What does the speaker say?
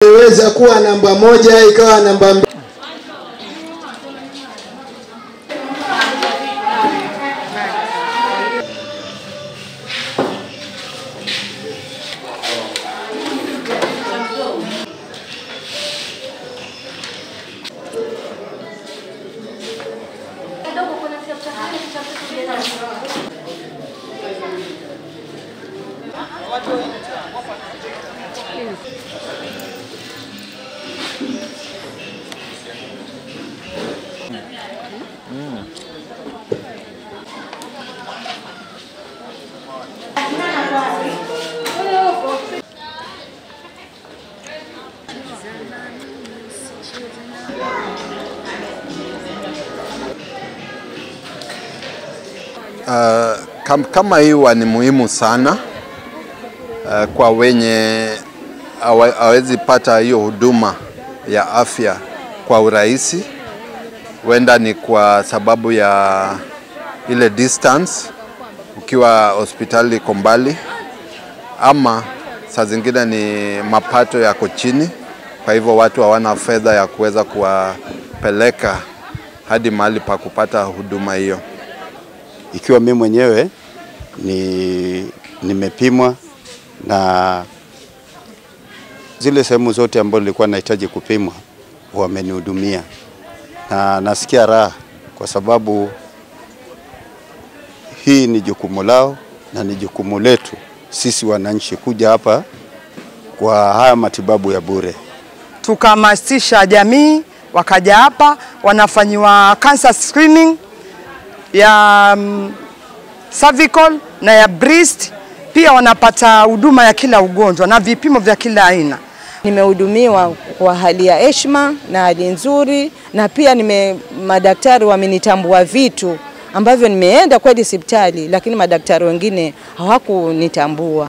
iliweza kuwa namba 1 ikawa namba 2. Kama hiyo ni muhimu sana kwa wenye hawezi pata hiyo huduma ya afya kwa urahisi. Wenda ni kwa sababu ya ile distance, ukiwa hospitali iko mbali, ama saa zingine ni mapato yako chini, kwa hivyo watu hawana fedha ya kuweza kuwapeleka hadi mahali pa kupata huduma hiyo. Ikiwa mimi mwenyewe nimepimwa na zile sehemu zote ambazo nilikuwa nahitaji kupimwa wamenihudumia, na nasikia raha kwa sababu hii ni jukumu lao na ni jukumu letu sisi wananchi kuja hapa kwa haya matibabu ya bure. Tukahamasisha jamii wakaja hapa, wanafanyiwa cancer screening ya cervical na ya breast, pia wanapata huduma ya kila ugonjwa na vipimo vya kila aina. Nimehudumiwa kwa hali ya heshima na hali nzuri, na pia madaktari wamenitambua vitu ambavyo nimeenda kweli hospitali lakini madaktari wengine hawakunitambua.